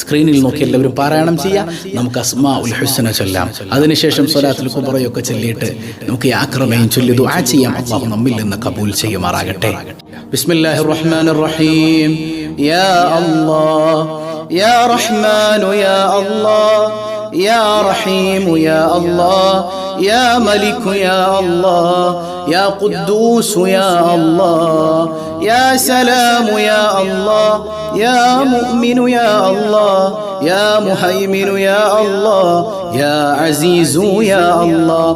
സ്ക്രീനിൽ നോക്കി എല്ലാവരും പാരായണം ചെയ്യാം. നമുക്ക് അസ്മാഉൽ ഹുസ്ന ചൊല്ലാം. അതിനുശേഷം സ്വലാത്തുൽ കുബ്റയൊക്കെ ചൊല്ലിയിട്ട് നമുക്ക് ഈ ആക്രമയും ചൊല്ലി ദുആ ചെയ്യാം. അല്ലാഹു നമ്മിൽ നിന്ന് കബൂൽ ചെയ്യുമാറാകട്ടെ. ബിസ്മില്ലാഹിർ റഹ്മാനിർ റഹീം. യാ അല്ലാഹ് യാ റഹ്മാൻ യാ അല്ലാഹ് യാ റഹീം യാ അല്ലാഹ് യാ മലിക് യാ അല്ലാഹ് യാ ഖുദ്ദൂസ് യാ അല്ലാഹ് യാ സലാം യാ അല്ലാഹ് യാ മുഅ്മിൻ യാ അല്ലാഹ് യാ മുഹൈമിൻ യാ അല്ലാഹ് യാ അസീസ് യാ അല്ലാഹ്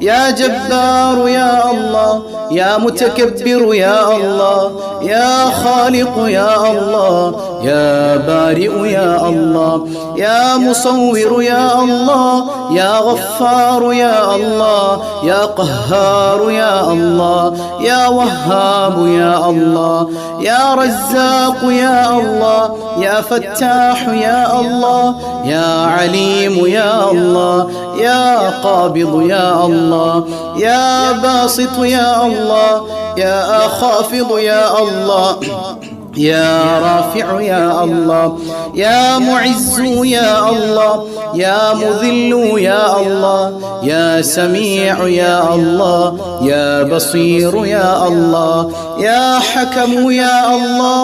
യാ ജബ്ബാർ യാ അല്ലാഹ് യാ മുതകബ്ബിർ യാ അല്ലാഹ് യാ ഖാലിഖ് യാ അല്ലാഹ് യാ ബാരിഉ യാ അല്ലാഹ് യാ മുസവ്വിർ യാ അല്ലാഹ് യാ ഗഫാർ യാ അല്ലാഹ് യാ ഖഹ്ഹാർ യാ അല്ലാഹ് യാ വഹ്ഹാബ് യാ അല്ലാഹ് യാ റസ്സാഖ് യാ അല്ലാഹ് യാ ഫത്താഹ് യാ അല്ലാഹ് യാ അലീം യാ അല്ലാഹ് യാ ഖാബിദ് യാ അല്ലാഹ് യാ ബാസിത് യാ അല്ലാഹ് യാ ഖാഫിദ് യാ അല്ലാഹ് يا رافع يا الله يا معز يا الله يا مذل يا الله يا سميع يا الله يا بصير يا الله يا حكم يا الله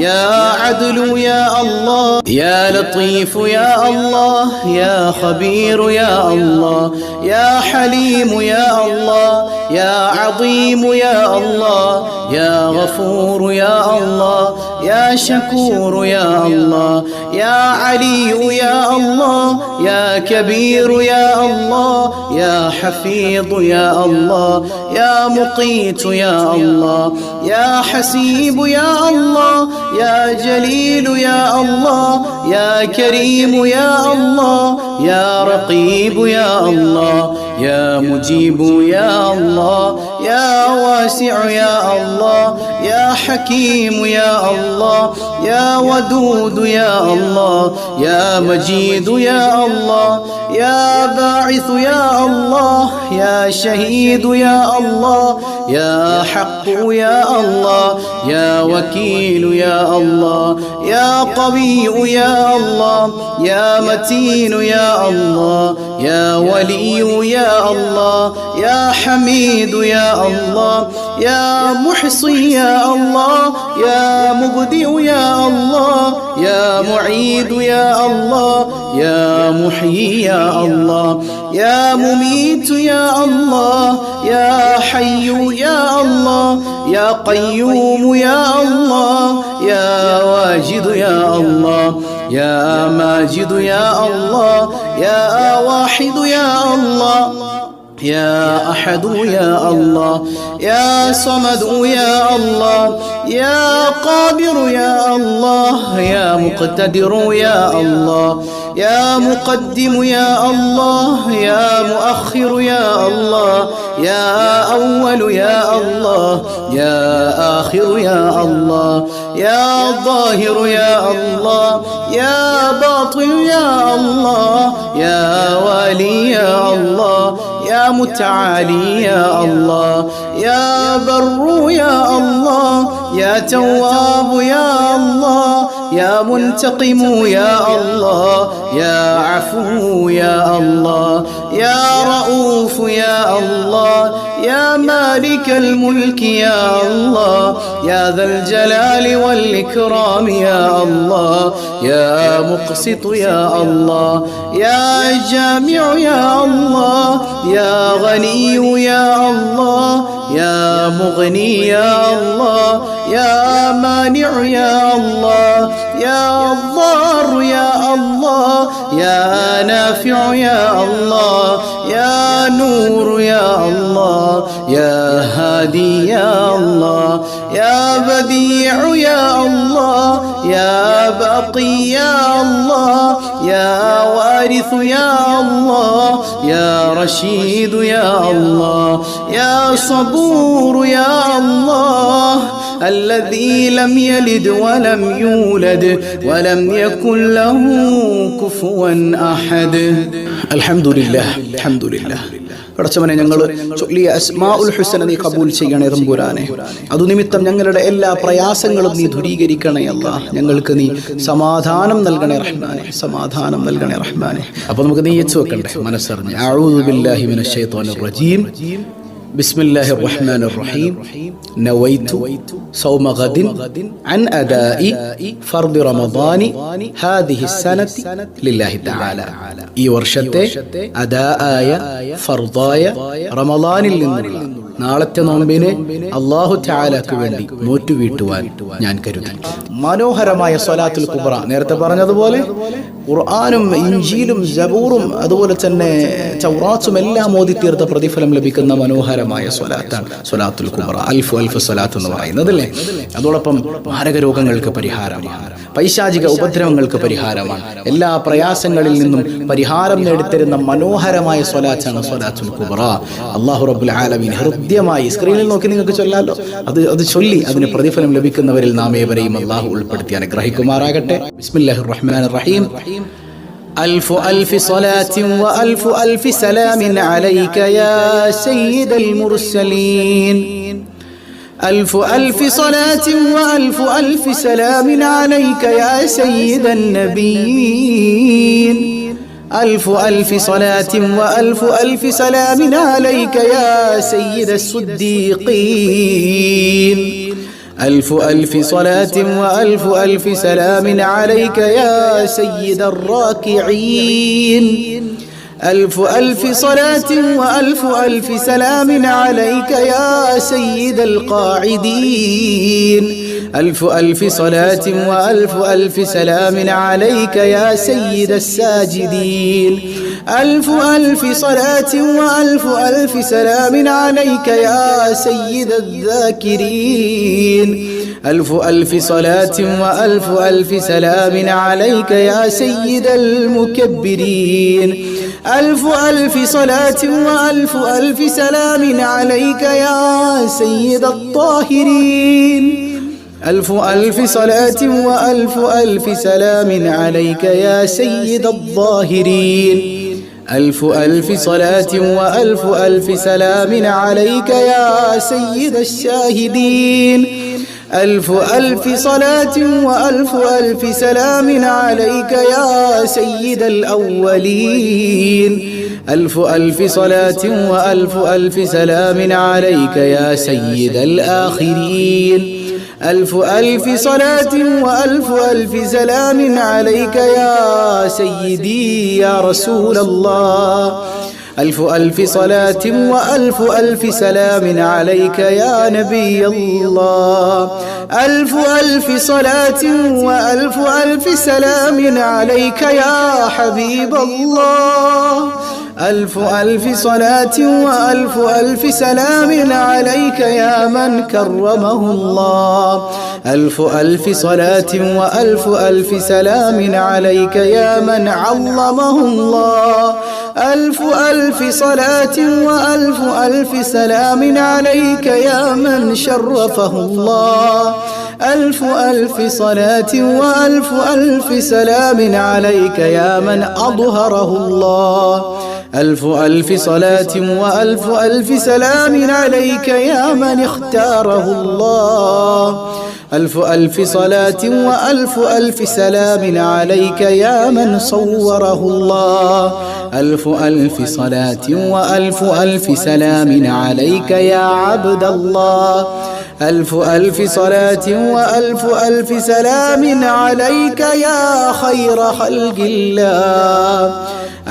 يا عدل يا الله يا لطيف يا الله يا خبير يا الله يا حليم يا الله يا عظيم يا الله يا غفور يا الله يا شكور يا الله يا علي يا الله يا كبير يا الله يا حفيظ يا الله يا مقيت يا الله يا حسيب يا الله يا جليل يا الله يا كريم يا الله يا رقيب يا الله يا مجيب يا الله يا واسع يا الله يا حكيم يا الله يا ودود يا الله يا مجيد يا الله يا باعث يا الله يا شهيد يا الله يا حق يا الله يا وكيل يا الله يا قوي يا الله يا متين يا الله يا ولي يا الله يا حميد يا الله يا محصي يا الله يا مبدئ يا الله يا معيد يا الله يا محيي يا الله يا مميت يا الله يا حي يا الله يا قيوم يا الله يا واجد يا الله يا ماجد يا الله يا واحد يا الله يا أحد يا الله يا صمد يا الله يا قادر يا الله يا مقتدر يا الله يا مقدم يا الله يا مؤخر يا الله يا أول يا الله يا آخر يا الله يا ظاهر يا الله يا باطن يا الله يا والي يا الله يا متعالي يا الله يا بر يا الله يا تواب يا الله يا منتقم يا الله يا عفو يا الله يا رؤوف يا الله يا مالك الملك يا الله يا ذا الجلال والإكرام يا الله يا مقسط يا الله يا جامع يا الله يا غني يا الله يا مغني يا الله يا مانع يا الله يا ضار يا الله يا نافع يا الله يا نور يا الله يا هادي يا الله يا بديع يا الله يا باقي يا الله يا وارث يا الله يا رشيد يا الله يا صبور يا الله الذي لم يلد ولم يولد ولم يكن له كفوا أحد. الحمد لله الحمد لله. പടച്ചവനെ ഞങ്ങൾ ചൊല്ലിയ അസ്മാഉൽ ഹുസ്ന നീ കബൂൽ ചെയ്യണേ തമ്പുരാനെ. അതുനിമിത്തം ഞങ്ങളുടെ എല്ലാ പ്രയാസങ്ങളും നീ ദൂരീകരിക്കണേ അല്ലാഹ്. ഞങ്ങൾക്ക് നീ സമാധാനം നൽകണേ റഹ്മാനെ, സമാധാനം നൽകണേ റഹ്മാനെ. അപ്പോൾ നമുക്ക് നീയച്ച് വെക്കണ്ടേ മനസ്സറിഞ്ഞ്. അഊദു ബില്ലാഹി മിനശ് ശൈത്വാനിർ റജീം. ബിസ്മില്ലാഹിർ റഹ്മാനിർ റഹീം. നവൈതു സൗമ ഗദിൻ അൻ അദാഇ ഫർദ് റമദാനി ഹാദിഹി സനതി ലില്ലാഹി തആല. ഈ വർഷത്തെ അദാആയ ഫർദായ റമദാനിൽ നിന്നുള്ള നാളത്തെ നോമ്പിനെ അല്ലാഹു തആലക്ക് വേണ്ടി നോറ്റുവീട്ടുവാൻ ഞാൻ കരുതി. മനോഹരമായ സ്വലാത്തുൽ കുബ്ര, നേരത്തെ പറഞ്ഞതുപോലെ ഖുർആനും ഇഞ്ചീലും സബൂറും അതുപോലെ തന്നെ തൗറാത്തും എല്ലാം ഓതി തീർത്ത പ്രതിഫലം ലഭിക്കുന്ന മനോഹരമായ സ്വലാത്താണ് സ്വലാത്തുൽ കുബ്ര. അൽഫ് സ്വലാത്ത് എന്ന് പറയുന്നതല്ലേ. അതോടൊപ്പം മാരക രോഗങ്ങൾക്ക് പരിഹാരമാണ്, പൈശാചിക ഉപദ്രവങ്ങൾക്ക് പരിഹാരമാണ്, എല്ലാ പ്രയാസങ്ങളിൽ നിന്നും പരിഹാരം നേടിത്തരുന്ന മനോഹരമായ സ്വലാത്താണ് സ്വലാത്തുൽ കുബ്ര. അല്ലാഹു റബ്ബുൽ ആലമീൻ ഹൃദ്യമായി സ്ക്രീനിൽ നോക്കി നിങ്ങൾക്ക് ചൊല്ലാലോ. അത് ചൊല്ലി അതിന് പ്രതിഫലം ലഭിക്കുന്നവരിൽ നാം ഏവരെയും അല്ലാഹു ഉൾപ്പെടുത്തി അനുഗ്രഹിക്കുമാറാകട്ടെ. ബിസ്മില്ലാഹിർ റഹ്മാനിർ റഹീം. ألف ألف صلاة وألف ألف سلام عليك يا سيد المرسلين. ألف ألف صلاة وألف ألف سلام عليك يا سيد النبيين. ألف ألف صلاة وألف ألف سلام عليك يا سيد الصديقين. ألف ألف صلاة وألف ألف سلام عليك يا سيد الراكعين. ألف ألف صلاة وألف ألف سلام عليك يا سيد القاعدين. ألف ألف صلاة وألف ألف سلام عليك يا سيد الساجدين. ألف ألف صلاة وألف ألف سلام عليك يا سيد الذاكرين. ألف ألف صلاة وألف ألف سلام عليك يا سيد المكبرين. ألف ألف صلاة وألف ألف سلام عليك يا سيد الطاهرين. ألف ألف صلاة وألف ألف سلام عليك يا سيد الظاهرين. ألف ألف صلاة وألف ألف سلام عليك يا سيد الشاهدين. ألف ألف صلاة وألف ألف سلام عليك يا سيد الأولين. ألف ألف صلاة وألف ألف سلام عليك يا سيد الآخرين. ألف ألف صلاة وألف ألف سلام عليك يا سيدي يا رسول الله. ألف ألف صلاة وألف ألف سلام عليك يا نبي الله. ألف ألف صلاة وألف ألف سلام عليك يا حبيب الله. ألف ألف صلاة وألف ألف سلام عليك يا من كرمه الله. ألف ألف صلاة وألف ألف سلام عليك يا من علمه الله. ألف ألف صلاة وألف ألف سلام عليك يا من شرفه الله. ألف ألف صلاة وألف ألف سلام عليك يا من أظهره الله. ألف ألف صلاة وألف ألف سلام عليك يا من اختاره الله. ألف ألف صلاة وألف ألف سلام عليك يا من صوره الله. ألف ألف صلاة وألف ألف سلام عليك يا عبد الله. ألف ألف صلاة وألف ألف سلام عليك يا خير خلق الله.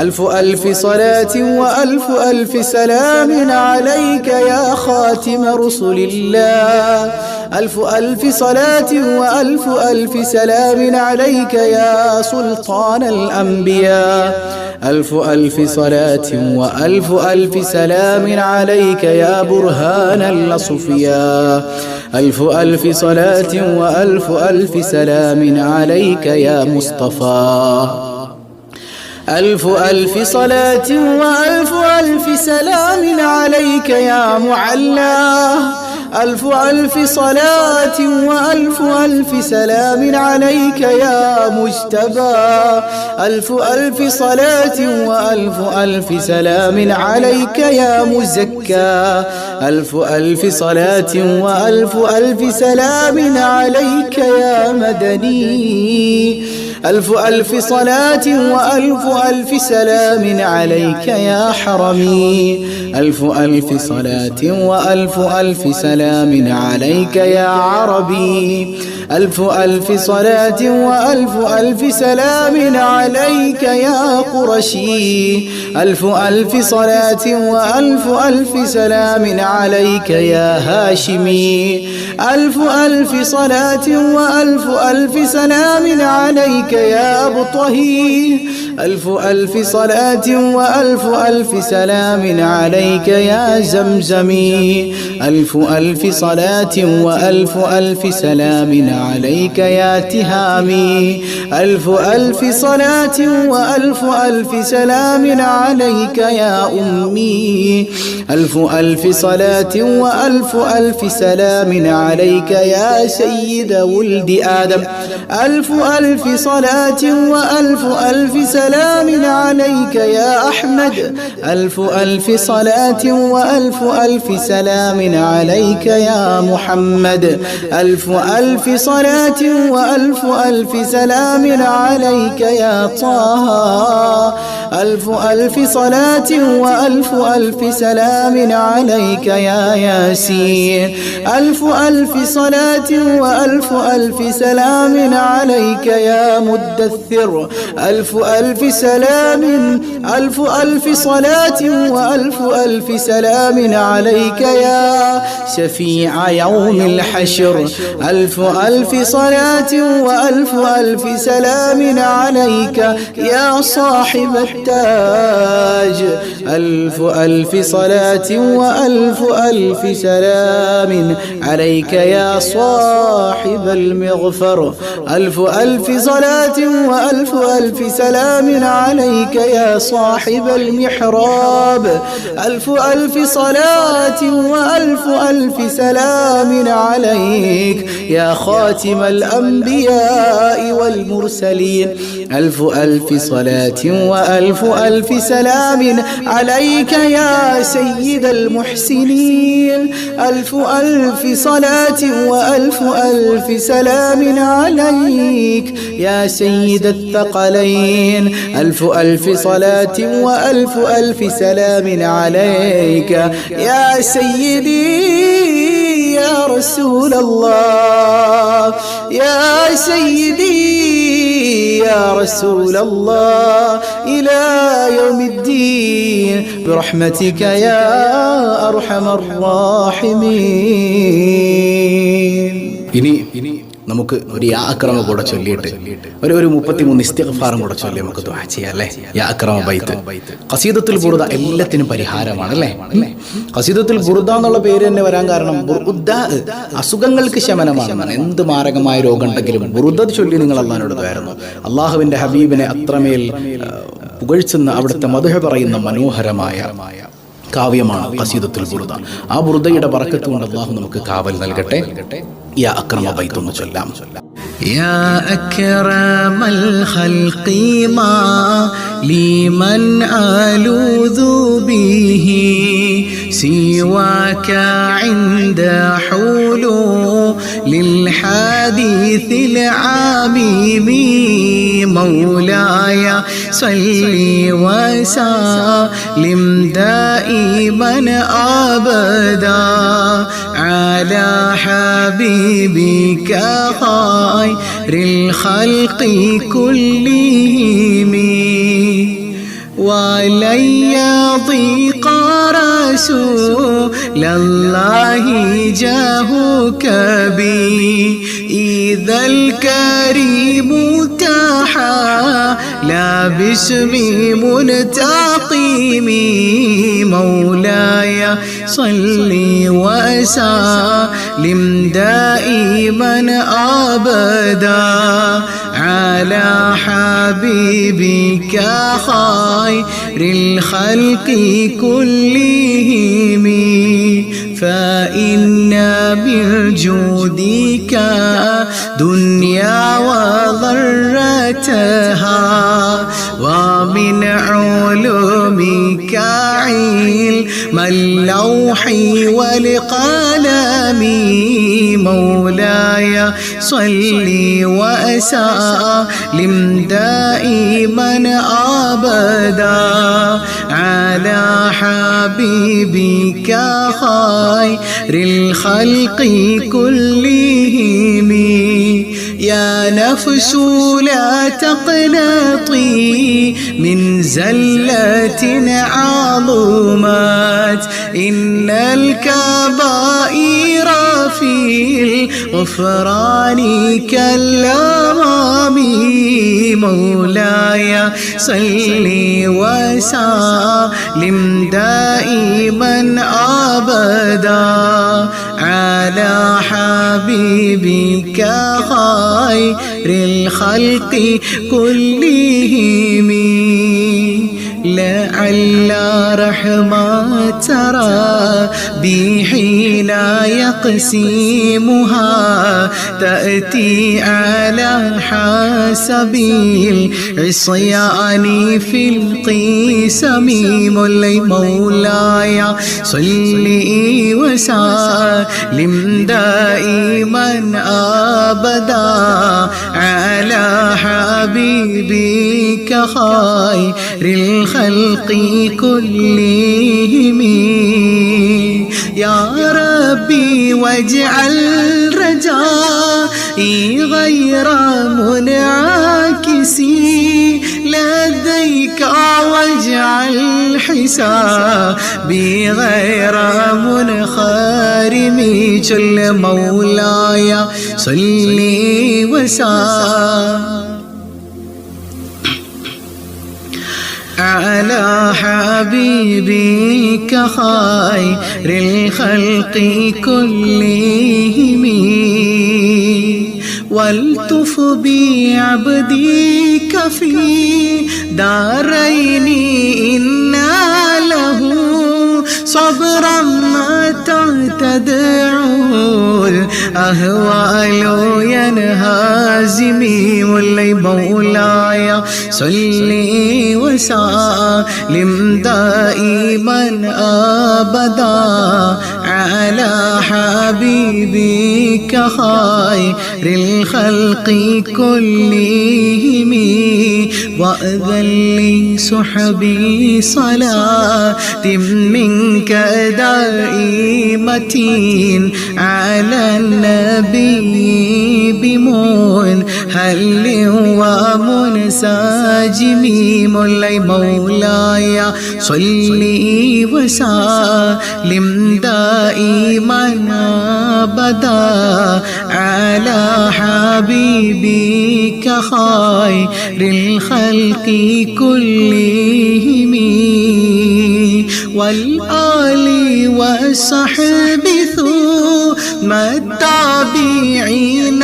ألف ألف صلاة وألف ألف سلام عليك يا خاتم رسل الله. ألف ألف صلاة وألف ألف سلام عليك يا سلطان الأنبياء. ألف ألف صلاة وألف ألف سلام عليك يا برهان الأصفياء. ألف ألف صلاة وألف ألف سلام عليك يا مصطفى. ألف ألف صلاة وألف ألف سلام عليك يا معلى. ألف ألف صلاة وألف ألف سلام عليك يا مجتبى ألف ألف صلاة وألف ألف سلام عليك يا مزكى ألف ألف صلاة وألف ألف سلام عليك يا مدني ألف ألف صلاة وألف ألف سلام عليك يا حرمي ألف ألف صلاة وألف ألف سلام عليك يا عربي ألف ألف صلاة وألف ألف سلام عليك يا قرشي ألف ألف صلاة وألف ألف سلام عليك يا هاشمي ألف ألف صلاة وألف ألف سلام عليك يا أبطهي ألف ألف صلاة وألف ألف سلام عليك يا زمزمي ألف ألف صلاة وألف ألف سلام عليك يا تهامي ألف ألف صلاة وألف ألف سلام عليك يا أمي ألف ألف صلاة وألف ألف سلام عليك يا سيد ولد آدم ألف ألف صلاة وألف ألف سلام عليك يا أحمد ألف ألف صلاة وألف ألف سلام عليك يا محمد ألف ألف صلاة وألف ألف سلام عليك يا طه ألف ألف صلاة وألف ألف سلام عليك يا ياسين ألف ألف صلاة وألف ألف سلام عليك يا مدثر ألف ألف سلام ألف ألف صلاة وألف ألف سلام عليك يا شفيع يوم الحشر ألف ألف صلاة وألف ألف سلام عليك يا صاحب التاج ألف ألف صلاة وألف ألف سلام عليك يا صاحب المغفر ألف ألف صلاة وألف ألف سلام عليك يا صاحب المحراب ألف ألف صلاة وألف ألف سلام عليك يا خاتم الأنبياء والمرسلين ألف ألف صلاة وألف ألف سلام عليك يا سيد المحسنين ألف ألف صلاة وألف ألف سلام عليك يا سيد الثقلين ألف ألف صلاة وألف ألف سلام عليك يا سيدي يا رسول الله يا سيدي يا رسول الله إلى يوم الدين برحمتك يا أرحم الراحمين. നമുക്ക് ഒരു യാ അക്രമ കൂടെ ചൊല്ലിയിട്ട് ഒരു 33 ഇസ്തിഗ്ഫാറും കൂടെ ചൊല്ലി നമുക്ക് ദുആ ചെയ്യാം അല്ലേ. യാ അക്രമ ബൈത്ത് ഖസീദത്തുൽ ബുർദ എല്ലാത്തിനും പരിഹാരമാണ് അല്ലേ. ഖസീദത്തുൽ ബുർദ എന്നുള്ള പേര് തന്നെ വരാൻ കാരണം ബുർദ അസുഖങ്ങൾക്ക് ശമനമാണ്. എന്ത് മാരകമായ രോഗം ഉണ്ടെങ്കിലും ബുർദ ചൊല്ലി നിങ്ങൾ അല്ലാഹുവിനോട് ദുആയിരുന്നു. അള്ളാഹുവിന്റെ ഹബീബിനെ അത്രമേൽ പുകഴ്ചുന്ന അവിടുത്തെ മദ്ഹ് പറയുന്ന മനോഹരമായ കാവ്യമാണ് ഖസീദത്തുൽ ബുർദ. ആ ബുർദയുടെ ബറക്കത്ത് കൊണ്ട് അല്ലാഹു നമുക്ക് കാവൽ നൽകട്ടെ. യാ അക്രമ ബൈത്ത് ഒന്ന് ചൊല്ലാം. يا أكرم الخلق ما لمن ألوذ به سواك عند حلول الحديث العميم مولاي صل وسلم دائما أبدا على حبيبك خير الخلق كلهم ولن يضيق رسول الله جاهك بي إذا الكريم تحالى باسم منتقم مولاي صل وسلم دائما أبدا على حبيبك خير الخلق كلهم فإن من جودك دنيا وضرتها ومن علومك علم اللوح والقلم مولاي صل وسلم دائما أبدا على حبيبك خير الخلق كلهم يا نفس لا تقنطي من زلة عظمت إن الكبائر في الغفران كالأمام مولاي صل وسلم دائما أبدا على حبيبك خير الخلق كلهم لعل رحمة ربي حين يقسمها تأتي على حسب العصيان في القسم مولاي صل وسلم دائما أبدا على حبيبك خير الخلق كلهم يا ربي واجعل رجائي غير منعكس لديك واجعل حسابي غير منخرم جل مولاي صل وسلم على حبيبك خير الخلق كلهم والتف بعبدك في دارين إن له صبرا متى تدعو الأهوال ينهزمي مولاي صل وسلم دائما أبدا على حبيبك خير الخلق كلهم وأذن لصحبي صلاة منك دائمة على النبي بمنهل ومنسجم مولاي صل وسلم دائما أبدا على حبيبك خير الخلق كلهم والآل والصحب ثم التابعين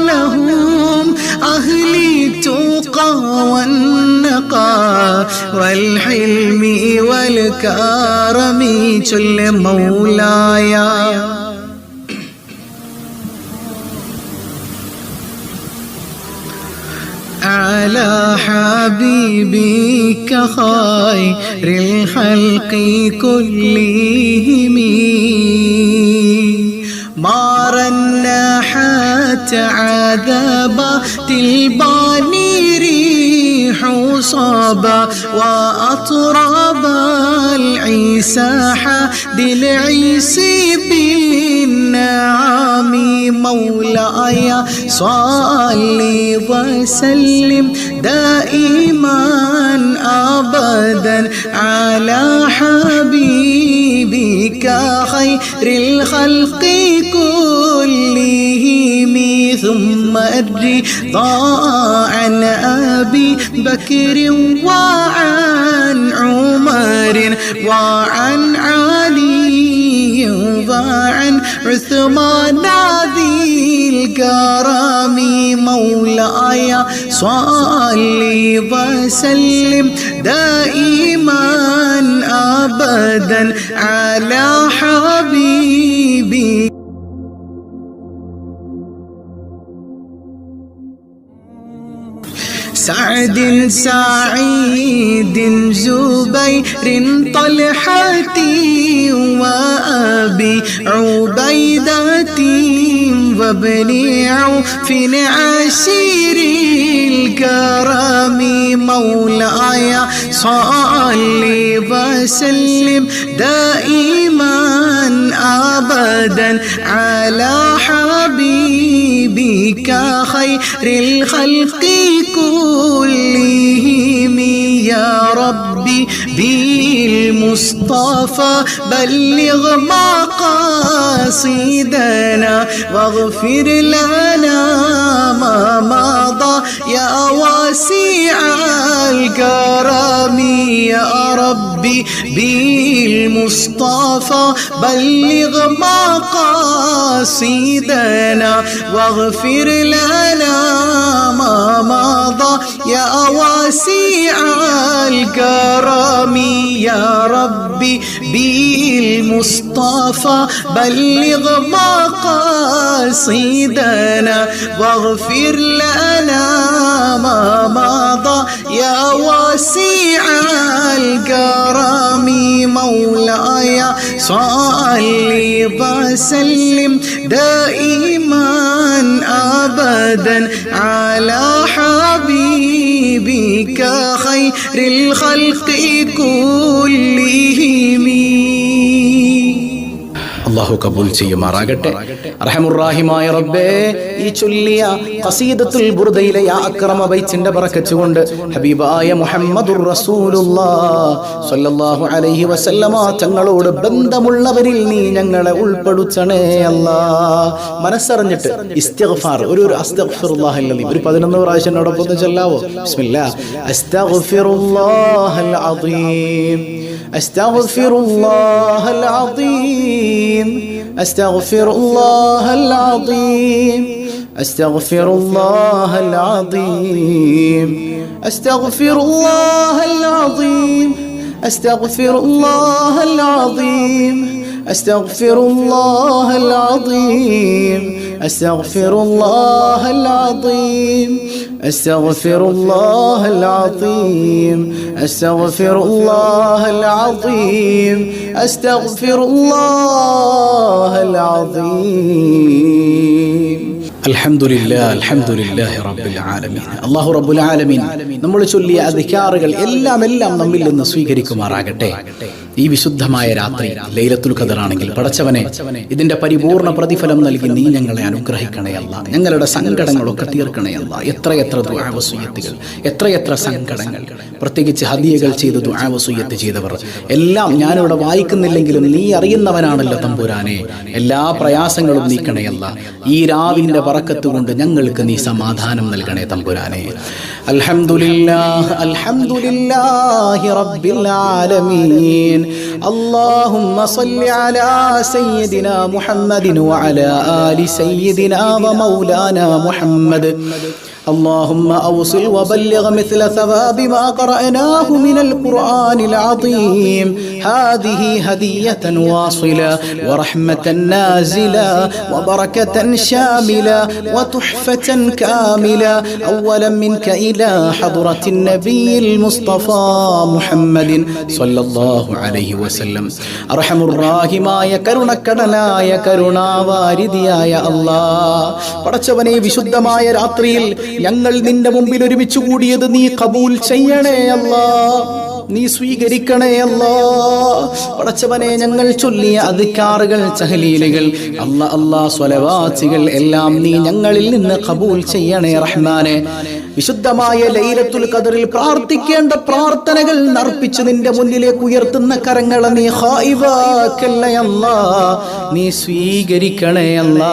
لهم أهل التقى والنقى والحلم والكرم جل مولاي على حبيبك خير الخلق كلهم ما رنحت عذبت الباني ريح صبا وأطرب العيسى حد العيسي بالنعم مولاي صل وسلم دائما أبدا على حبيبك خير الخلق كلهم ثم الرضا عن أبي بكر وعن عمر وعن علي وعن عثمان ذي الكرام مولاي صل وسلم دائما أبدا على حبيبي. سعد سعيد زبير طلحة وأبي عبيدة وابن عوف عسير الكرام مولاي صل وسلم دائما أبدا على حبيبك خير الخلق كلهم يا ربي بالمصطفى بلغ مقاصدنا واغفر لنا ما مضى يا واسع الكرم يا ربي بالمصطفى بلغ مقاصدنا واغفر لنا ما مضى يا واسع الكرم يا ربي بالمصطفى بلغ مقاصدنا واغفر لنا ما مضى يا واسع الكرم مولاي صل وسلم دائما أبدا على حبيبك خير الخلق كلهم. അള്ളാഹു കബൂൽ ചെയ്യുമാറാകട്ടെ. റഹമുറാഹിമായ റബ്ബേ, ഈ ചൊല്ലിയ ഖസീദത്തുൽ ബുർദയിലെ യാ അക്രമ ബൈത്തിന്റെ ബറക്കത്ത് കൊണ്ട് ഹബീബായ മുഹമ്മദുർ റസൂലുള്ളാഹ് സ്വല്ലല്ലാഹു അലൈഹി വസല്ലമ തങ്ങളോട് ബന്ധമുള്ളവരിൽ നീ ഞങ്ങളെ ഉൾപ്പെടുത്തണേ അല്ലാഹ്. മനസ്സറിഞ്ഞിട്ട് ഇസ്തിഗ്ഫാർ ഒരു അസ്തഗ്ഫിറുല്ലാഹൽ അലീം ഒരു 11 പ്രാവശ്യം എന്നോടൊപ്പം ചൊല്ലാവോ? ബിസ്മില്ലാഹ്. അസ്തഗ്ഫിറുല്ലാഹൽ അദീം അസ്തഗ്ഫിറുല്ലാഹൽ അദീം أستغفر الله العظيم أستغفر الله العظيم أستغفر الله العظيم أستغفر الله العظيم أستغفر الله العظيم أستغفر الله العظيم أستغفر الله العظيم أستغفر الله العظيم أستغفر الله العظيم. അൽഹംദുലില്ലാഹി റബ്ബിൽ ആലമീൻ. അല്ലാഹു റബ്ബുൽ ആലമീൻ നമ്മൾ ചൊല്ലിയ അദ്കാറുകൾ എല്ലാം നമ്മിൽ നിന്ന് സ്വീകരിക്കുമാറാകട്ടെ. ഈ വിശുദ്ധമായ രാത്രി ലൈലത്തുൽ ഖദർ ആണെങ്കിൽ പടച്ചവനെ ഇതിന്റെ പരിപൂർണ പ്രതിഫലം നൽകി നീ ഞങ്ങളെ അനുഗ്രഹിക്കണേ അല്ലാ. ഞങ്ങളുടെ സങ്കടങ്ങളൊക്കെ തീർക്കണേ അല്ലാ. എത്രയെത്ര ദുആ വസിയ്യത്തുകൾ, എത്രയെത്ര സങ്കടങ്ങൾ, പ്രത്യേകിച്ച് ഹദിയകൾ ചെയ്ത് ദുആ വസിയ്യത്ത് ചെയ്തവർ എല്ലാം ഞാനിവിടെ വായിക്കുന്നില്ലെങ്കിലും നീ അറിയുന്നവനാണല്ലോ തമ്പുരാനെ. എല്ലാ പ്രയാസങ്ങളും നീക്കണേ അല്ലാ. ഈ രാവിന്റെ ബറക്കത്ത് കൊണ്ട് ഞങ്ങൾക്ക് നീ സമാധാനം നൽകണേ തമ്പുരാനെ. അൽഹംദുലില്ലാഹി റബ്ബിൽ ആലമീൻ. اللهم صل على سيدنا محمد وعلى آل سيدنا ومولانا محمد. اللهم أوصل وبلغ مثل ثواب ما قرأناه من القرآن العظيم. هذه هدية واصلة ورحمة نازلة وبركة شاملة وتحفة كاملة أولا منك إلى حضرة النبي المصطفى محمد صلى الله عليه وسلم. أرحم الراحماയ കരുണക്കടലായ കരുണാവാരിധിയായ അല്ലാഹ്, പടച്ചവനെ വിശുദ്ധമായ രാത്രിയിൽ ഞങ്ങൾ നിന്റെ മുമ്പിൽ ഒരുമിച്ച് കൂടിയത് നീ കബൂൽ ചെയ്യണേ അല്ലാഹ്, നീ സ്വീകരിക്കണേ അല്ലാഹ്. പടച്ചവനെ ഞങ്ങൾ ചൊല്ലിയ അദ്കാറുകൾ, തഹ്ലീലുകൾ, അല്ലാഹ് സ്വലവാത്തുകൾ എല്ലാം നീ ഞങ്ങളിൽ നിന്ന് കബൂൽ ചെയ്യണേ റഹ്മാനെ. വിശുദ്ധമായ ലൈലത്തുൽ ഖദറിൽ പ്രാർത്ഥിക്കേണ്ട പ്രാർത്ഥനകൾ അർപ്പിച്ച് നിന്റെ മുന്നിലേക്ക് ഉയർത്തുന്ന കരങ്ങളെ നീ ഖായിബാക്കല്ലേ അല്ലാ, നീ സ്വീകരിക്കണേ അല്ലാ.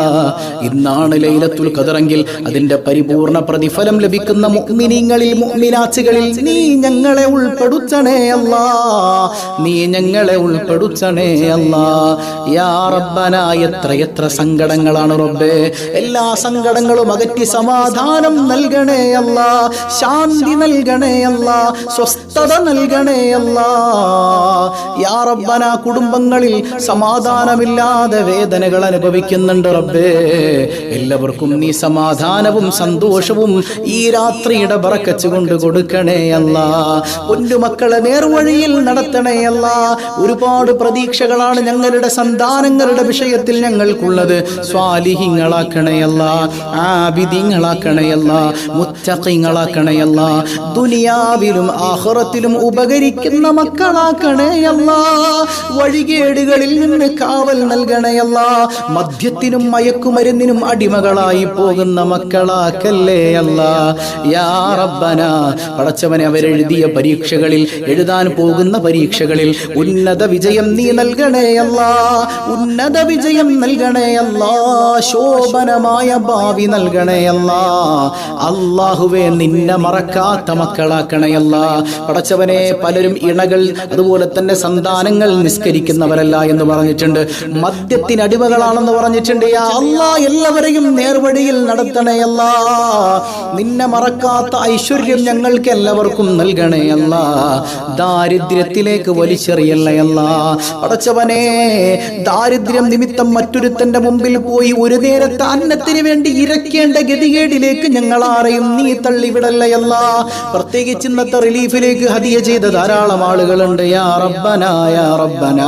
ഇന്നാണ് ലൈലത്തുൽ ഖദറെങ്കിൽ അതിന്റെ പരിപൂർണ പ്രതിഫലം ലഭിക്കുന്ന മുഅ്മിനീങ്ങളിൽ മുഅ്മിനാത്തുകളിൽ നീ ഞങ്ങളെ ഉൾപ്പെടുത്തണേ അല്ലാ, നീ ഞങ്ങളെ ഉൾപ്പെടുത്തണേ അല്ലാ. യാ റബ്ബന, എത്ര സങ്കടങ്ങളാണ് റബ്ബേ, എല്ലാ സങ്കടങ്ങളും അകറ്റി സമാധാനം നൽകണേ അല്ലാ, ശാന്തി നൽകണേ അല്ലാ, സ്വസ്ഥത നൽകണേ അല്ലാ. യാ റബ്ബന, കുടുംബങ്ങളിൽ സമാധാനമില്ലാതെ വേദനകൾ അനുഭവിക്കുന്നുണ്ട് റബ്ബേ, എല്ലാവർക്കും നീ സമാധാനവും സന്തോഷവും ഈ രാത്രിയുടെ ബറക്കത്ത് കൊണ്ട് കൊടുക്കണേ അല്ലാ. പൊന്നുമക്കളെ നേർവഴിയിൽ നടത്തണേ അല്ലാ. ഒരുപാട് പ്രതീക്ഷകളാണ് ഞങ്ങളുടെ സന്താനങ്ങളുടെ വിഷയത്തിൽ ഞങ്ങൾക്കുള്ളത്. സ്വാലിഹീങ്ങളാക്കണേ അല്ലാ, ആബിദീങ്ങളാക്കണേ അല്ലാ, മുത്തഖീങ്ങളാക്കണേ അല്ലാ, ദുനിയാവിലും ആഖിറത്തിലും ഉപകരിക്കുന്ന മക്കളാക്കണേ അല്ലാ. വഴികേടുകളിൽ നിന്ന് കാവൽ നൽകണേ അല്ലാ. മദ്യത്തിനും മയക്കുമരുന്നിനും അടിമകളായി പോകുന്ന മക്കളാക്കല്ലേ അല്ലാ. യാ റബ്ബന, പടച്ചവനെ അവരെഴുതിയ പരീക്ഷകളിൽ, എഴുതാൻ പോകുന്ന പരീക്ഷകളിൽ ഉന്നത വിജയം നീ നൽകണേ അല്ലാ, ഉന്നത വിജയം നൽകണേ അല്ലാ, ശോഭനമായ ഭാവി നൽകണേ അല്ലാ. അല്ലാഹുവേ, നിന്നെ മറക്കാത്ത മക്കളാക്കണേ അല്ലാ. പടച്ചവനെ, പലരും ഇണകൾ അതുപോലെ തന്നെ സന്താനങ്ങൾ നിസ്കരിക്കുന്നവരല്ല എന്ന് പറഞ്ഞിട്ടുണ്ട്, മദ്യത്തിന് അടിമകളാണെന്ന് പറഞ്ഞിട്ടുണ്ട്. യാ അല്ലാ, എല്ലാവരെയും നേർവഴിയിൽ നടത്തണേ അല്ലാ. നിന്നെ മറക്കാത്ത ഐശ്വര്യം ഞങ്ങൾക്ക് എല്ലാവർക്കും നൽകണേ അല്ലാ. ദാരിദ്ര്യത്തിലേക്ക് വലിച്ചെറിയല്ലേ അല്ലാ. പടച്ചവനെ, ദാരിദ്ര്യം നിമിത്തം മറ്റൊരുത്തന്റെ മുമ്പിൽ പോയി ഒരു നേരത്തെ അന്നത്തിന് വേണ്ടി ഇരക്കേണ്ട ഗതികേടിലേക്ക് ഞങ്ങൾ ആരെയും നീ തള്ളിവിടല്ലേ അല്ലാ. പ്രത്യേകിച്ച് ഇന്നത്തെ റിലീഫിലേക്ക് ഹദിയ ചെയ്ത ധാരാളം ആളുകളുണ്ട്. യാ റബ്ബന, യാ റബ്ബന,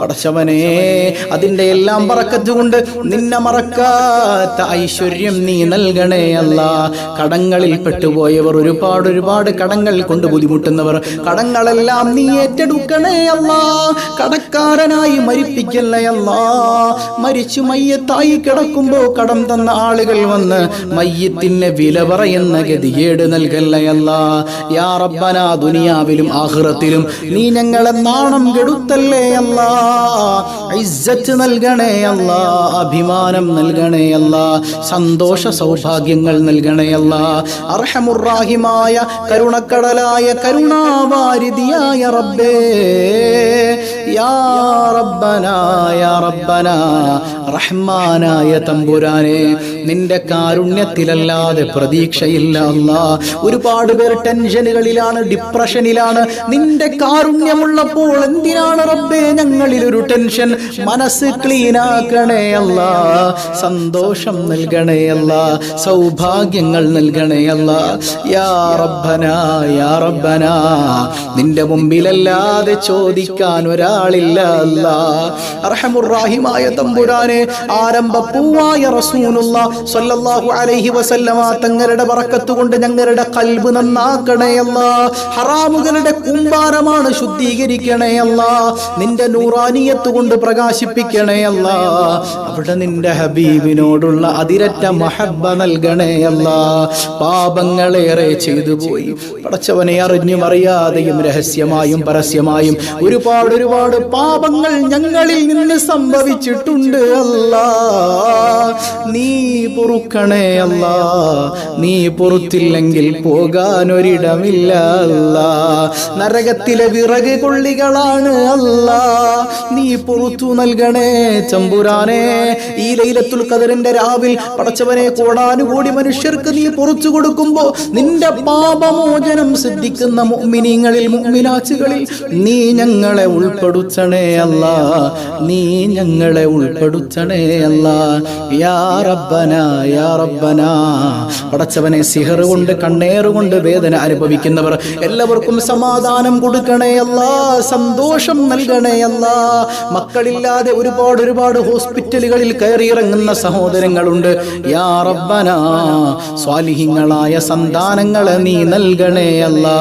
പടച്ചവനെ, അതിന്റെ എല്ലാം ബറക്കത്ത് കൊണ്ട് നിന്നെ മറക്കാത്ത ഐശ്വര്യം നീ നൽകണേ അല്ലാ. കടങ്ങളിൽ പെട്ടുപോയവർ, ഒരുപാട് കടങ്ങൾ കൊണ്ട് ബുദ്ധിമുട്ടുന്നവർ, കടങ്ങളെല്ലാം നീ ഏറ്റെടുക്കണേ അല്ലാ. കടക്കാരനായി മരിപ്പിക്കല്ലേ അല്ലാ. മരിച്ചു മയ്യത്തായി കിടക്കുമ്പോ കടം തന്ന ആളുകൾ വന്ന് മയ്യത്തിന് വില പറയുന്ന ഗതികേട് നൽകല്ലേ അല്ലാ. യാ റബ്ബന, ദുനിയാവിലും ആഖിറത്തിലും നീ ഞങ്ങളെ നാണം കെടുത്തല്ലേ അല്ലാ. ഇസ്സത്ത് നൽകണേ അല്ലാ, അഭിമാനം നൽകണേ അല്ലാ, സന്തോഷ സൗഭാഗ്യങ്ങൾ നൽകണേ അല്ലാ. അർഹമുർ റഹീമായ കരുണക്കടലായ കരുണാവാരിധിയായ റബ്ബേ, യാ റബ്ബന, യാ റബ്ബന, റഹ്മാനായ തമ്പുരാനെ, നിന്റെ കാരുണ്യത്തിലല്ലാതെ പ്രതീക്ഷയില്ല അല്ലാ. ഒരുപാട് പേർ ടെൻഷനുകളിലാണ്, ഡിപ്രഷനിലാണ്. നിന്റെ കാരുണ്യമുള്ളപ്പോൾ എന്തിനാണ് റബ്ബേ ഞങ്ങളിൽ ഒരു ടെൻഷൻ? മനസ്സ് ക്ലീനാക്കണേ അല്ലാ, സന്തോഷം നൽകണേ അല്ലാ, സൗഭാഗ്യങ്ങൾ നൽകണേ അല്ലാ. യാ റബ്ബന, യാ റബ്ബന, നിന്റെ മുമ്പിലല്ലാതെ ചോദിക്കാൻ ഒരാളില്ല അല്ലാ. അർഹമുർ റഹീമായ തമ്പുരാനെ, ആരംഭപ്പൂവായ റസൂലുള്ളാഹി സ്വല്ലല്ലാഹു അലൈഹി വസല്ലമ തങ്ങളുടെ ബറക്കത്ത് കൊണ്ട് ഞങ്ങളുടെ ഖൽബ് നന്നാക്കണേ അല്ലാ. ഹറാമുകളുടെ കൂമ്പാരമാണ്, ശുദ്ധീകരിക്കണേ അല്ലാ. നിന്റെ നൂറാനിയത്ത് കൊണ്ട് പ്രകാശിപ്പിക്കണേ അല്ലാ. അവിടെ നിന്റെ ഹബീബിനോടുള്ള അതിരറ്റ മഹബ്ബ നൽകണേ അല്ലാ. പാപങ്ങളേറെ ചെയ്തു പോയി പടച്ചവനെ, അറിഞ്ഞും അറിയാതെയും രഹസ്യമായും പരസ്യമായും ഒരുപാട് പാപങ്ങൾ ഞങ്ങളിൽ നിന്ന് സംഭവിച്ചിട്ടുണ്ട് അല്ലാ. നീ പൊറുക്കണേ അല്ലാ. നീ പൊറുത്തില്ലെങ്കിൽ പോകാൻ ഒരിടമില്ല അല്ലാ. നരകത്തിലെ വിറക് കൊള്ളികളാണ് അല്ലാ. നീ പൊറുത്തു നൽകണേ തമ്പുരാനെ. ഈ ലൈലത്തുൽ ഖദറിന്റെ രാവിൽ പടച്ചവനെ, കോടാനുകൂടി മനുഷ്യർക്ക് നീ പൊറുത്തു കൊടുക്കുമ്പോ നിന്റെ പാപമോചനം സിദ്ധിക്കുന്ന മുഅ്മിനീങ്ങളിൽ മുഅ്മിനാത്തുകളിൽ നീ ഞങ്ങളെ ഉൾപ്പെടുത്തണേ അല്ലാ. നീ ഞങ്ങളെ ഉൾപ്പെടുത്തണേ അല്ലാ. യാ റബ്ബന, യാ റബ്ബന, പടച്ചവനെ, സിഹർ കൊണ്ട് കണ്ണേറുകൊണ്ട് വേദന അനുഭവിക്കുന്നവർ എല്ലാവർക്കും സമാധാനം കൊടുക്കണേ അല്ലാ, സന്തോഷം നൽകണേ അല്ലാ. മക്കളില്ലാതെ ഒരുപാട് ഹോസ്പിറ്റൽ ഹോസ്പിറ്റലുകളിൽ കയറിയിറങ്ങുന്ന സഹോദരങ്ങളുണ്ട്. യാ റബ്ബനാ, സ്വാലിഹീങ്ങളായ സന്താനങ്ങളെ നീ നൽകണേ അല്ലാ,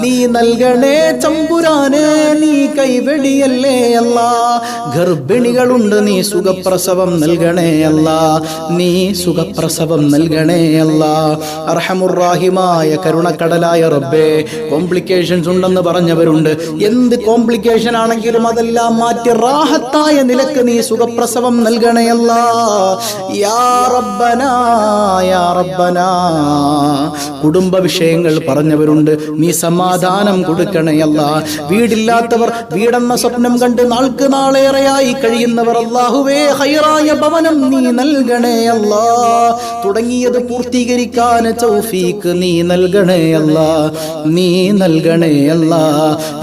നീ നൽകണേ തമ്പുരാനെ, നീ കൈവെടിയല്ലേ അല്ലാ. ഗർഭിണികളുണ്ട്, നീ സുഖപ്രസവം നൽകണേ അല്ലാ, നീ സുഖപ്രസവം നൽകണേ അല്ലാ. അർഹമുർറാഹിമായ കരുണക്കടലായ റബ്ബേ, കോംപ്ലിക്കേഷൻസ് ഉണ്ടെന്ന് പറഞ്ഞവരുണ്ട്. എന്ത് കോംപ്ലിക്കേഷൻ ആണെങ്കിലും അതെല്ലാം മാറ്റി റാഹത്തായ നിലക്ക് നീ സുഖപ്രസവം നൽകണേ അല്ലാ. യാ റബ്ബനാ, യാ റബ്ബനാ. കുടുംബ വിഷയങ്ങൾ പറഞ്ഞവരുണ്ട്, നീ സമാധാനം കൊടുക്കണേ അല്ലാ. വീടില്ലാത്തവർ വീടെന്ന സ്വപ്നം കണ്ട് നാൾക്ക് നാളേറെയായി കഴിയുന്നവർ, അല്ലാഹുവേ ഖൈറായ ഭവനം നീ നൽകണേ അല്ലാ. തുടങ്ങിയത് പൂർത്തീകരിക്കാൻ തൗഫീഖ് നീ നൽകണേ അല്ലാ, നീ നൽകണേ അല്ലാ.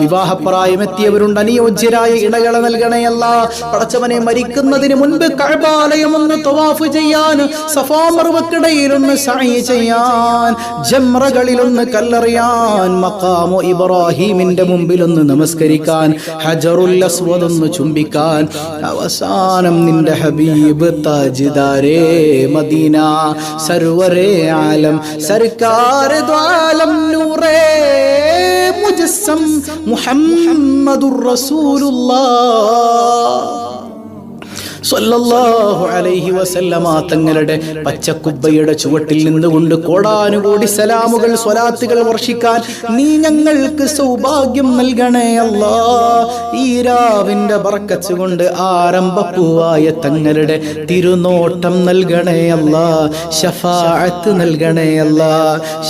വിവാഹപ്രായമെത്തിയവരുണ്ട്, അനുയോജ്യരായ ഇണകളെ നൽകണേ അല്ലാ. പടച്ചവനെ, മരിക്കുന്നതിന് മുൻപ് കഅബാലയം ഒന്ന് തവാഫ് ചെയ്യാൻ, സഫാ മർവക്കിടയിലൊന്ന് സഅയ് ചെയ്യാൻ, ജംറകളിലൊന്ന് കല്ലെറിയാൻ, മഖാമു ഇബ്രാഹിമിന്റെ മുമ്പിലൊന്ന് നമസ്കരിക്കാൻ, ഹജറുൽ അസ്വദ് ഒന്ന് ചുംബിക്കാൻ, അവസാനം നിന്റെ ഹബീബ് താജ്ദാരേ മദീന സർവരേ ആലം സർക്കാർ ദ്വാലം നൂറേ മുജസ്സം മുഹമ്മദുർ റസൂലുള്ളാഹ് സ്വല്ലല്ലാഹു അലൈഹി വസല്ലമ തങ്ങളുടെ പച്ചക്കുബ്ബയുടെ ചുവട്ടിൽ നിന്നുകൊണ്ട് കോടാനുകോടി സലാമുകൾ സ്വലാത്തുകൾ വർഷിക്കാൻ നീ ഞങ്ങൾക്ക് സൗഭാഗ്യം നൽകണേ അല്ലാ. ഈ രാവിന്റെ ബർക്കത്ത് കൊണ്ട് ആരംഭപ്പൂവായ തങ്ങളുടെ തിരുനോട്ടം നൽകണേ അല്ലാ, ശഫാഅത്ത് നൽകണേ അല്ലാ,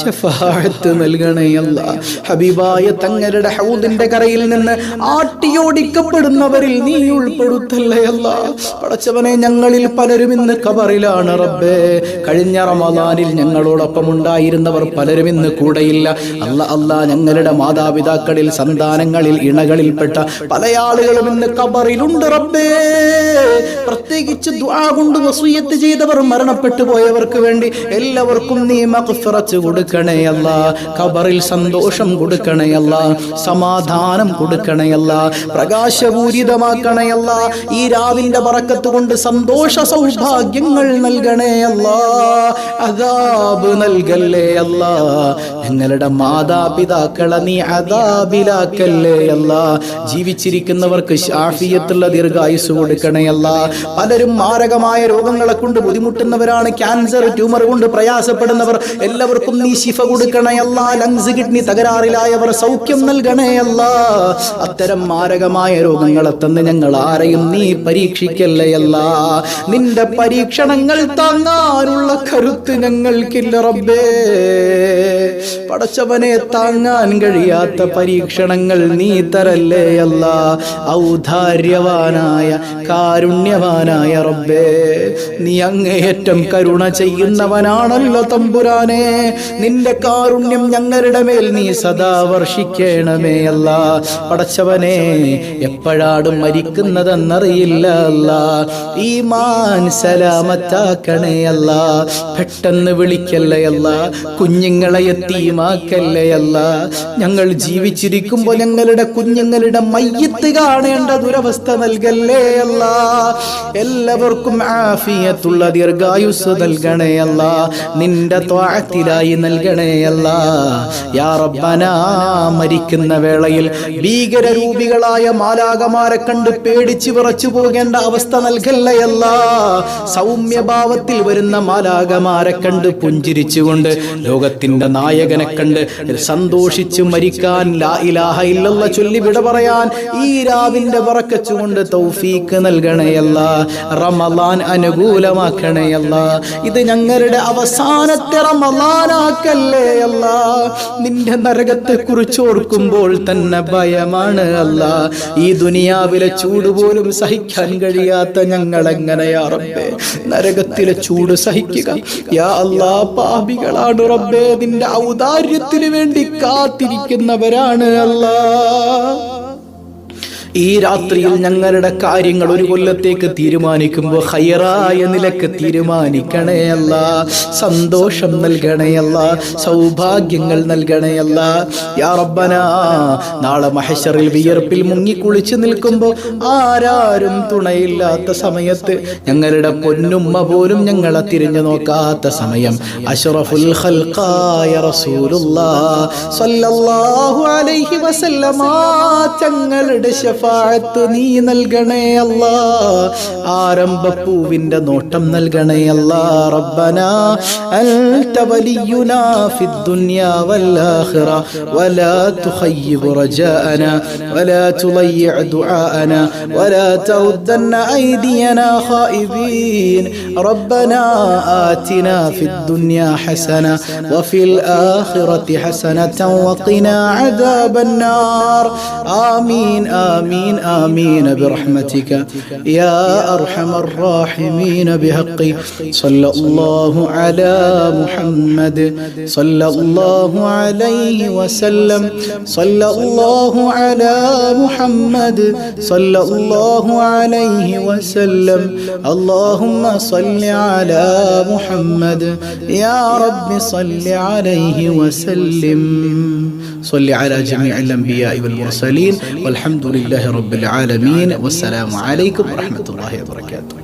ശഫാഅത്ത് നൽകണേ അല്ലാ. ഹബീബായ തങ്ങളുടെ ഹൗദിന്റെ കരയിൽ നിന്ന് ആട്ടിയോടിക്കപ്പെടുന്നവരിൽ നീ ഉൾപ്പെടുത്തല്ലേ അല്ലാ. പടച്ചവനെ, ഞങ്ങളിൽ പലരും ഇന്ന് ഖബറിലാണ് റബ്ബേ. കഴിഞ്ഞ റമദാനിൽ ഞങ്ങളോടൊപ്പം ഉണ്ടായിരുന്നവർ പലരും ഇന്ന് കൂടെയില്ല. അല്ലാ, ഞങ്ങളുടെ മാതാപിതാക്കളിൽ, സന്താനങ്ങളിൽ, ഇണകളിൽപ്പെട്ട പല ആളുകളും ഇന്ന് ഖബറിലുണ്ട് റബ്ബേ. പ്രത്യേകിച്ച് ദുആ കൊണ്ട് വസിയത്ത് ചെയ്തവർ, മരണപ്പെട്ടു പോയവർക്ക് വേണ്ടി എല്ലാവർക്കും നീ മഗ്ഫിറത്ത് കൊടുക്കണേ അല്ലാ. ഖബറിൽ സന്തോഷം കൊടുക്കണേ അല്ലാ, സമാധാനം കൊടുക്കണേ അല്ലാ, പ്രകാശപൂരിതമാക്കണേ അല്ലാ. ഈ രാവിന്റെ ബറക്കത്ത് കൊണ്ട് സന്തോഷ സൗഭാഗ്യങ്ങൾ നൽകണേ അല്ലാ. അദാബ് നൽകല്ലേ അല്ലാ. ഞങ്ങളുടെ മാതാപിതാക്കളെ നീ അദാബിലാക്കല്ലേ അല്ലാ. ജീവിച്ചിരിക്കുന്നവർക്ക് ആഫിയത്തുള്ള ദീർഘായുസ് കൊടുക്കണേ അല്ലാ. പലരും മാരകമായ രോഗങ്ങളെ കൊണ്ട് ബുദ്ധിമുട്ടുന്നവരാണ്, ക്യാൻസർ, ട്യൂമർ കൊണ്ട് പ്രയാസപ്പെടുന്നവർ, എല്ലാവർക്കും നീ ശിഫ കൊടുക്കണേ അല്ലാ. ലങ്സ്, കിഡ്നി തകരാറിലായവർ സൗഖ്യം നൽകണേ അല്ലാ. അത്തരം മാരകമായ രോഗങ്ങളെ തന്ന് ഞങ്ങൾ ആരെയും നീ പരീക്ഷിക്കല്ലേ അല്ലാ. നിന്റെ പരീക്ഷണങ്ങൾ താങ്ങാനുള്ള കരുത്ത് ഞങ്ങൾക്കില്ല റബ്ബേ. പടച്ചവനെ, താങ്ങാൻ കഴിയാത്ത പരീക്ഷണങ്ങൾ നീ തരല്ലേ അല്ലാ. ഔദാര്യവാനായ കാരുണ്യവാനായ റബ്ബേ, നീ അങ്ങേയറ്റം കരുണ ചെയ്യുന്നവനാണല്ലോ തമ്പുരാനെ. നിന്റെ കാരുണ്യം ഞങ്ങളുടെ മേൽ നീ സദാ വർഷിക്കണമേ അല്ലാ. പടച്ചവനെ, എപ്പോഴാണ് മരിക്കുന്നതെന്നറിയില്ല അല്ലാ. ഈമാൻ സലാമത്താക്കണേ അല്ലാ. പെട്ടെന്ന് വിളിക്കല്ലേ അല്ലാ. കുഞ്ഞുങ്ങളെ യതീമാക്കല്ലേ അല്ലാ. ഞങ്ങൾ ജീവിച്ചിരിക്കുമ്പോൾ ഞങ്ങളുടെ കുഞ്ഞുങ്ങളുടെ മയ്യിത്ത് കാണേണ്ട ദുരവസ്ഥ നൽകല്ലേ അല്ലാ. എല്ലാവർക്കും ആഫിയത്തുള്ള ദീർഘായുസ് നൽകണേ അല്ലാ. നിന്റെ ത്വഅത്തിലായി നൽകണേ അല്ലാ. യാ റബ്ബനാ, മരിക്കുന്ന വേളയിൽ ഭീകരരൂപികളായ മാലാഖമാരെ കണ്ട് പേടിച്ച് വിറച്ചു പോകേണ്ട അവസ്ഥ നൽകല്ലേ അല്ലാ. സൗമ്യഭാവത്തിൽ വരുന്ന മാലാഖമാരെ കണ്ട് പുഞ്ചിരിച്ചുകൊണ്ട് ലോകത്തിന്റെ നായകനെ കണ്ട് സന്തോഷിച്ചു മരിക്കാൻ, ലാ ഇലാഹ ഇല്ലല്ലാഹ് ചൊല്ലി വിട പറയാൻ ഈ രാവിന്റെ ബറക്കത്ത് കൊണ്ട് തൗഫീഖ് നൽകണേ അല്ലാ. റമളാൻ അനുകൂലമാക്കണേ അല്ലാ. ഇത് ഞങ്ങളുടെ അവസാനത്തെ റമളാനാക്കല്ലേ അല്ലാ. നിന്റെ നരകത്തെ കുറിച്ച് ഓർക്കുമ്പോൾ തന്നെ ഭയമാണ് അല്ലാ. ഈ ദുനിയാവിലെ ചൂട് പോലും സഹിക്കാൻ കഴിയാത്ത ഞങ്ങൾ എങ്ങനെയാ റബ്ബേ നരകത്തിലെ ചൂട് സഹിക്കുക? യാ അല്ലാ, പാപികളാണ് റബ്ബേ. നിന്റെ ഔദാര്യത്തിന് വേണ്ടി കാത്തിരിക്കുന്നവരാണ് അല്ലാ. ഈ രാത്രിയിൽ ഞങ്ങളുടെ കാര്യങ്ങൾ ഒരു കൊല്ലത്തേക്ക് തീരുമാനിക്കുമ്പോൾ ഖൈറായ നിലക്ക് തീരുമാനിക്കണേ അല്ലാ. സന്തോഷം നൽകണേ അല്ലാ, സൗഭാഗ്യങ്ങൾ നൽകണേ അല്ലാ. യാ റബ്ബനാ, നാളെ മഹ്ശറിൽ വിയർപ്പിൽ മുങ്ങിക്കുളിച്ച് നിൽക്കുമ്പോൾ ആരാരും തുണയില്ലാത്ത സമയത്ത്, ഞങ്ങളുടെ പൊന്നുമ്മ പോലും ഞങ്ങളെ തിരിഞ്ഞു നോക്കാത്ത സമയം, അഷ്റഫുൽ ഖൽഖായ റസൂലുള്ളാഹ് സ്വല്ലല്ലാഹു അലൈഹി വസല്ലമ തങ്ങളുടെ ശഫാഅത്ത് നീ നൽകണേ അല്ലാ. ആരംഭപ്പൂവിന്റെ നോട്ടം നൽകണേ അല്ലാ. റബ്ബനാ അൻത വലിയുനാ ഫിദ്ദുനിയാ വൽ ആഖിറ വലാ തുഖയ്യിബ് റജാഅനാ വലാ തുളയ്യിഅ ദുആഅനാ വലാ തറുദ്ദന്ന ഐദിയനാ ഖായിബീൻ. റബ്ബനാ ആതിനാ ഫിദ്ദുനിയാ ഹസന വഫിൽ ആഖിറതി ഹസനതൻ വഖിനാ അദാബൻ നാർ. ആമീൻ ആമീൻ ആമീൻ برحمتك يا أرحم الراحمين بحق صلى الله على محمد صلى الله عليه وسلم صلى الله على محمد صلى الله عليه وسلم. اللهم صل على محمد يا رب صل عليه وسلم. صل على جميع الأنبياء والمرسلين والحمد لله رب العالمين. والسلام عليكم ورحمة الله وبركاته.